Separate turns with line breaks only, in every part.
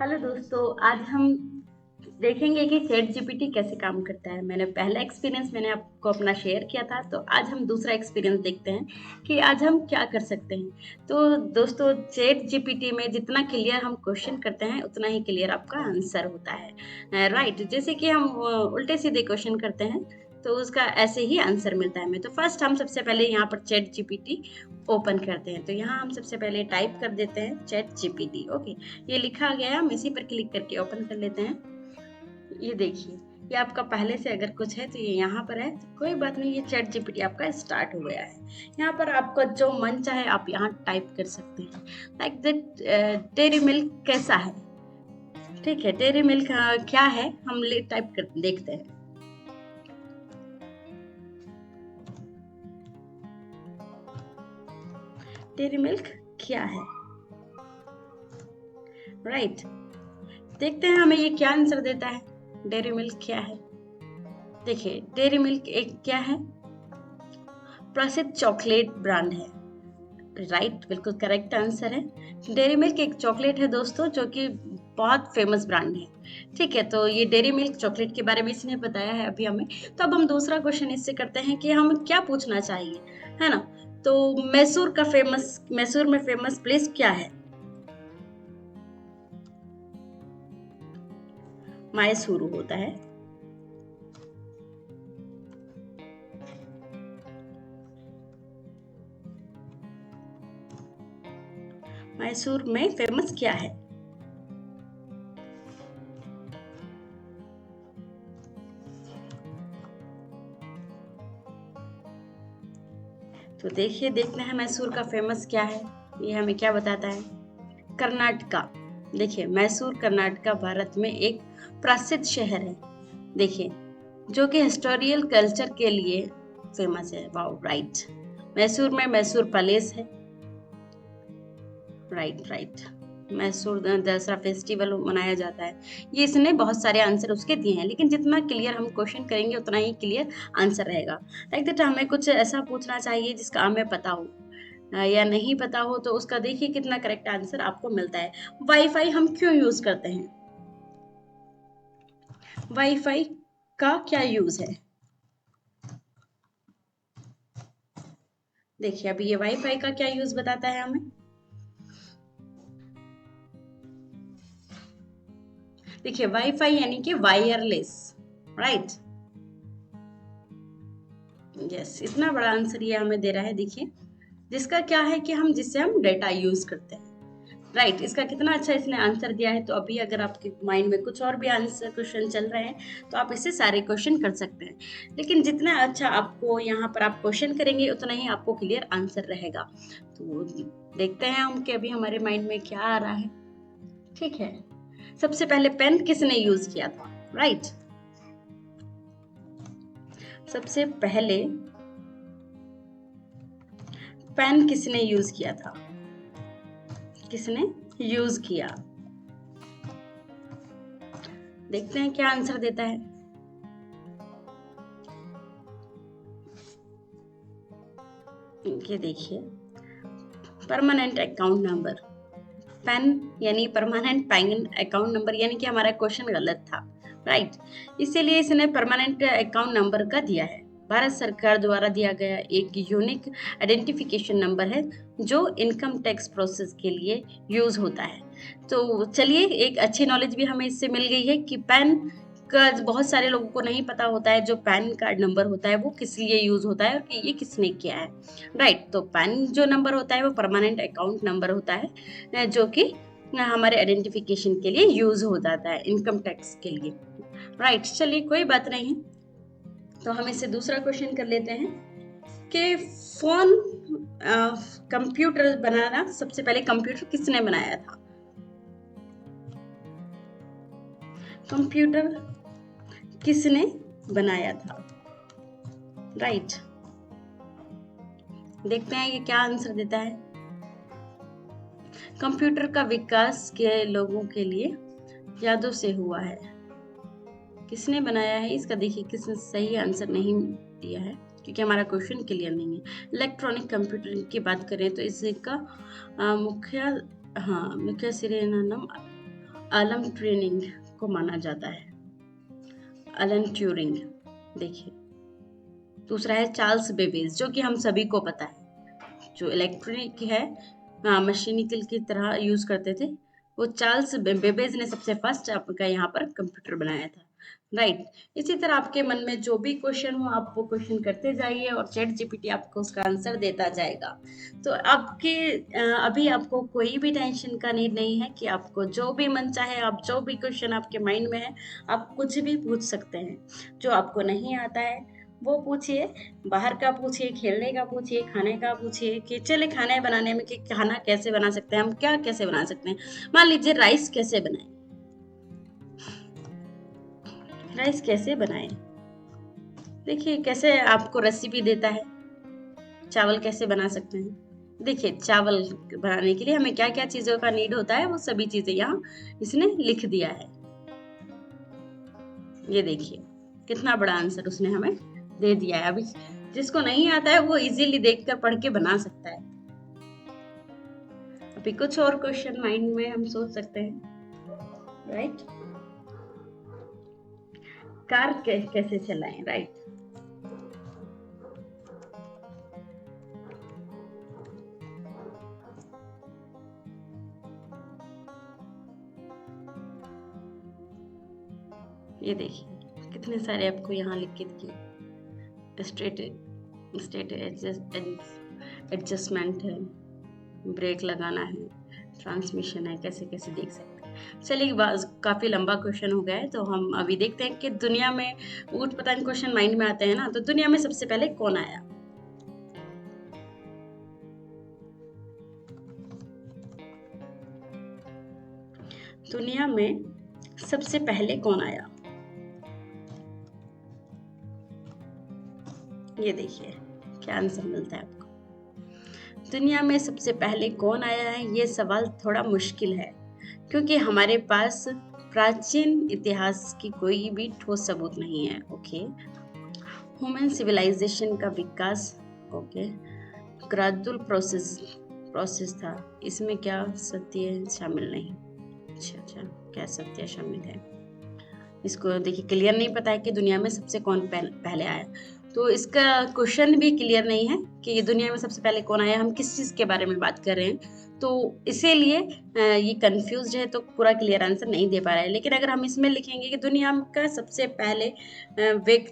Hello दोस्तों, आज हम देखेंगे कि चैट जीपीटी कैसे काम करता है। मैंने पहला एक्सपीरियंस मैंने आपको अपना शेयर किया था, तो आज हम दूसरा एक्सपीरियंस देखते हैं कि आज हम क्या कर सकते हैं। तो दोस्तों, चैट जीपीटी में जितना क्लियर हम क्वेश्चन करते हैं उतना ही क्लियर आपका आंसर होता है। राइट, जैसे कि हम उल्टे सीधे क्वेश्चन करते हैं तो उसका ऐसे ही आंसर मिलता है हमें। तो फर्स्ट हम सबसे पहले यहाँ पर चैट जीपीटी ओपन करते हैं। तो यहाँ हम सबसे पहले टाइप कर देते हैं चैट जीपीटी। ओके, ये लिखा गया है, हम इसी पर क्लिक करके ओपन कर लेते हैं। ये देखिए, ये आपका पहले से अगर कुछ है तो ये यहाँ पर है, तो कोई बात नहीं, ये चैट जीपीटी आपका स्टार्ट हो गया है। यहाँ पर आपका जो मन चाहे आप यहाँ टाइप कर सकते हैं। लाइक दैट डेयरी मिल्क कैसा है। ठीक है, डेयरी मिल्क क्या है, हम टाइप कर देखते हैं। डेयरी मिल्क क्या है। राइट, देखते हैं हमें ये क्या आंसर देता है। डेयरी मिल्क क्या है। देखिए, डेयरी मिल्क एक क्या है, प्रसिद्ध चॉकलेट ब्रांड है। राइट, बिल्कुल करेक्ट आंसर है। डेयरी मिल्क एक चॉकलेट है दोस्तों, जो कि बहुत फेमस ब्रांड है। ठीक है, तो ये डेयरी मिल्क चॉकलेट के बारे में इसने बताया है अभी हमें। तो अब हम दूसरा क्वेश्चन इससे करते हैं कि हम क्या पूछना चाहिए, है ना। तो मैसूर में फेमस प्लेस क्या है। माय शुरू होता है। मैसूर में फेमस क्या है। तो देखिए, देखते हैं मैसूर का फेमस क्या है। ये हमें क्या बताता है। कर्नाटका। देखिए, मैसूर कर्नाटका भारत में एक प्रसिद्ध शहर है। देखिए, जो कि हिस्टोरियल कल्चर के लिए फेमस है। Wow, right. मैसूर में मैसूर पैलेस है। Right right, Mysore Dasara festival मनाया जाता है। ये इसने बहुत सारे आंसर उसके दिए हैं, लेकिन जितना क्लियर हम क्वेश्चन करेंगे उतना ही क्लियर आंसर रहेगा। लाइक दैट हमें कुछ ऐसा पूछना चाहिए जिसका हमें पता हो, या नहीं पता हो तो उसका देखिए कितना करेक्ट आंसर आपको मिलता है। वाईफाई हम क्यों यूज करते हैं। वाईफाई का क्या यूज है। देखिए, अभी ये वाईफाई का क्या यूज बताता है हमें। देखिए, वाईफाई यानी कि वायरलेस। राइट, यस, इतना बड़ा आंसर ये हमें दे रहा है। देखिए, जिसका क्या है कि हम जिससे हम डेटा यूज करते हैं। राइट, इसका कितना अच्छा इसने आंसर दिया है। तो अभी अगर आपके माइंड में कुछ और भी आंसर क्वेश्चन चल रहे हैं तो आप इससे सारे क्वेश्चन कर सकते हैं। लेकिन जितना अच्छा आपको यहाँ पर आप क्वेश्चन करेंगे उतना ही आपको क्लियर आंसर रहेगा। तो देखते हैं हम कि अभी हमारे माइंड में क्या आ रहा है। ठीक है, सबसे पहले पेन किसने यूज किया था। राइट, सबसे पहले पेन किसने यूज किया था। किसने यूज किया, देखते हैं क्या आंसर देता है। ये देखिए, परमानेंट अकाउंट नंबर। पेन यानी परमानेंट पैन अकाउंट नंबर, यानी कि हमारा क्वेश्चन गलत था। राइट, इसीलिए इसने परमानेंट अकाउंट नंबर का दिया है। भारत सरकार द्वारा दिया गया एक यूनिक आइडेंटिफिकेशन नंबर है जो इनकम टैक्स प्रोसेस के लिए यूज होता है। तो चलिए, एक अच्छी नॉलेज भी हमें इससे मिल गई है कि पैन का बहुत सारे लोगों को नहीं पता होता है, जो पैन कार्ड नंबर होता है वो किस लिए यूज होता है और कि ये किसने किया है। राइट, तो पैन जो नंबर होता है वो परमानेंट अकाउंट नंबर होता है, जो कि हमारे आइडेंटिफिकेशन के लिए यूज हो जाता है, इनकम टैक्स के लिए। राइट, चलिए कोई बात नहीं है। तो हम इससे दूसरा क्वेश्चन कर लेते हैं कि फोन कंप्यूटर बनाना, सबसे पहले कंप्यूटर किसने बनाया था। कंप्यूटर किसने बनाया था। राइट, देखते हैं ये क्या आंसर देता है। कंप्यूटर का विकास के लोगों के लिए यादों से हुआ है। किसने बनाया है इसका देखिए, किसने सही आंसर नहीं दिया है क्योंकि हमारा क्वेश्चन क्लियर नहीं है। इलेक्ट्रॉनिक कंप्यूटर की बात करें तो इसका मुख्य, हाँ, मुख्य शिरोनाम एलन ट्यूरिंग को माना जाता है। Alan Turing. देखिए, दूसरा है चार्ल्स बेबेज, जो कि हम सभी को पता है, जो इलेक्ट्रॉनिक है, मशीनिकल की तरह यूज करते थे। वो चार्ल्स बेबेज ने सबसे फर्स्ट आपका यहाँ पर कंप्यूटर बनाया था। राइट। इसी तरह आपके मन में जो भी क्वेश्चन हो आप वो क्वेश्चन करते जाइए और चैट जीपीटी आपको उसका आंसर देता जाएगा। तो आपके अभी आपको कोई भी टेंशन का नीड नहीं है कि आपको जो भी मन चाहे, आप जो भी क्वेश्चन आपके माइंड में है आप कुछ भी पूछ सकते हैं। जो आपको नहीं आता है वो पूछिए, बाहर का पूछिए, खेलने का पूछिए, खाने का पूछिए कि चले खाने बनाने में कि खाना कैसे बना सकते हैं, हम क्या कैसे बना सकते हैं। मान लीजिए राइस कैसे बनाएं, राइस कैसे बनाएं, देखिए कैसे आपको रेसिपी देता है। चावल कैसे बना सकते हैं, देखिए चावल बनाने के लिए हमें क्या क्या चीजों का नीड होता है वो सभी चीजें यहाँ इसने लिख दिया है। ये देखिए कितना बड़ा आंसर उसने हमें दे दिया है। अभी जिसको नहीं आता है वो इजीली देखकर पढ़ के बना सकता है। अभी कुछ और क्वेश्चन माइंड में हम सोच सकते हैं। राइट। कार कैसे चलाएं। राइट। ये देखिए कितने सारे आपको यहाँ लिख के दिए। स्टेट एडजस्टमेंट है, ब्रेक लगाना है, ट्रांसमिशन है, कैसे कैसे देख सकते हैं। चलिए काफी लंबा क्वेश्चन हो गया है, तो हम अभी देखते हैं कि दुनिया में ऊट पतंग क्वेश्चन माइंड में आते हैं ना, तो दुनिया में सबसे पहले कौन आया। दुनिया में सबसे पहले कौन आया, ये देखिए क्या आंसर मिलता है आपको। दुनिया में सबसे पहले कौन आया है, ये सवाल थोड़ा मुश्किल है क्योंकि हमारे पास प्राचीन इतिहास की कोई भी ठोस सबूत नहीं है। ओके। ह्यूमन सिविलाइजेशन का विकास ओके ग्रेजुअल प्रोसेस था, इसमें क्या सत्य शामिल नहीं। अच्छा, क्या सत्य शामिल है, इसको देखिए क्लियर नहीं पता है कि दुनिया में सबसे कौन पहले आया। तो इसका क्वेश्चन भी क्लियर नहीं है कि ये दुनिया में सबसे पहले कौन आया, हम किस चीज के बारे में बात कर रहे हैं, तो इसीलिए ये कंफ्यूज है, तो पूरा क्लियर आंसर नहीं दे पा रहा है। लेकिन अगर हम इसमें लिखेंगे कि दुनिया का सबसे पहले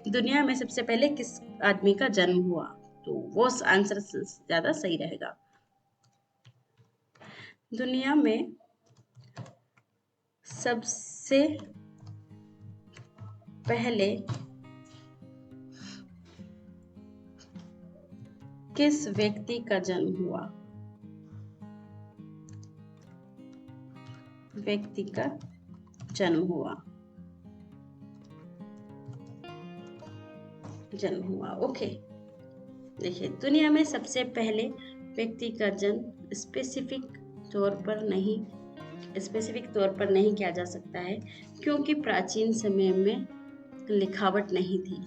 दुनिया में सबसे पहले किस आदमी का जन्म हुआ, तो वो आंसर ज्यादा सही रहेगा। दुनिया में सबसे पहले किस व्यक्ति का जन्म हुआ, व्यक्ति का जन्म हुआ, ओके। देखिए दुनिया में सबसे पहले व्यक्ति का जन्म स्पेसिफिक तौर पर नहीं किया जा सकता है क्योंकि प्राचीन समय में लिखावट नहीं थी।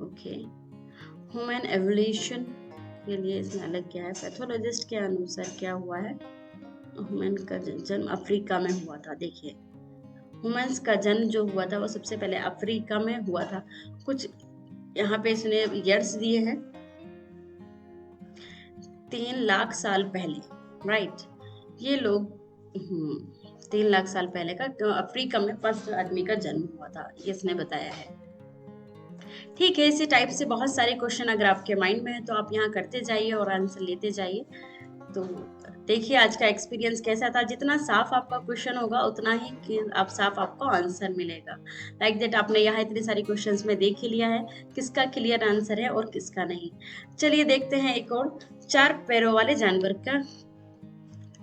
ओके। ह्यूमन एवोल्यूशन के लिए इसमें अलग क्या है, पैथोलॉजिस्ट के अनुसार क्या हुआ है, ह्यूमन का जन्म अफ्रीका में हुआ था। देखिए ह्यूमंस का जन्म जो हुआ था वो सबसे पहले अफ्रीका में हुआ था। कुछ यहाँ पे इसने ईयर्स दिए हैं, 3 लाख साल पहले। राइट। ये लोग 3 लाख साल पहले का अफ्रीका में फर्स्ट आदमी का जन्म हुआ था, ये इसने बताया है। ठीक है, इसी टाइप से बहुत सारे क्वेश्चन अगर आपके माइंड में है तो आप यहाँ करते जाइए और आंसर लेते जाइए। तो देखिए आज का एक्सपीरियंस कैसा था, जितना साफ आपका क्वेश्चन होगा उतना ही साफ आपको आंसर मिलेगा। लाइक दैट आपने यहाँ इतने सारे क्वेश्चंस में देख ही लिया है किसका क्लियर आंसर है और किसका नहीं। चलिए देखते हैं एक और, 4 पैरों वाले जानवर का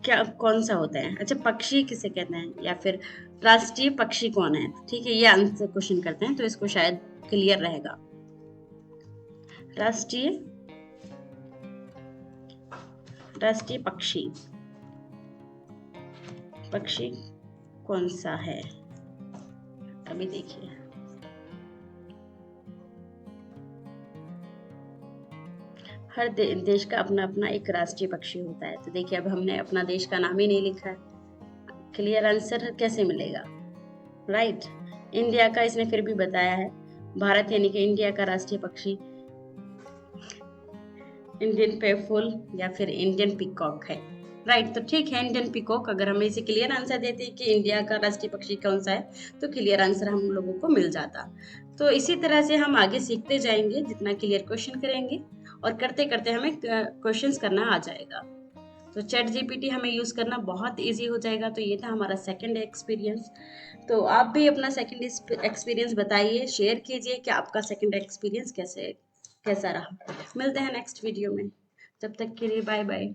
क्या कौन सा होता है। अच्छा, पक्षी किसे कहते हैं या फिर राष्ट्रीय पक्षी कौन है। ठीक है, ये आंसर क्वेश्चन करते हैं तो इसको शायद क्लियर रहेगा। राष्ट्रीय पक्षी कौन सा है, अभी देखिए। हर देश का अपना अपना एक राष्ट्रीय पक्षी होता है। तो देखिए अब हमने अपना देश का नाम ही नहीं लिखा है, क्लियर आंसर कैसे मिलेगा, राइट। इंडिया का इसने फिर भी बताया है, भारत यानी कि इंडिया का राष्ट्रीय पक्षी इंडियन पेफुल या फिर इंडियन पिकॉक है, राइट। तो ठीक है, इंडियन पिकॉक। अगर हमें इसे क्लियर आंसर देते कि इंडिया का राष्ट्रीय पक्षी कौन सा है, तो क्लियर आंसर हम लोगों को मिल जाता। तो इसी तरह से हम आगे सीखते जाएंगे, जितना क्लियर क्वेश्चन करेंगे और करते करते हमें क्वेश्चंस करना आ जाएगा। तो चैट जीपीटी हमें यूज करना बहुत इजी हो जाएगा। तो ये था हमारा सेकंड एक्सपीरियंस। तो आप भी अपना सेकंड एक्सपीरियंस बताइए, शेयर कीजिए कि आपका सेकंड एक्सपीरियंस कैसा रहा। मिलते हैं नेक्स्ट वीडियो में, तब तक के लिए बाय बाय।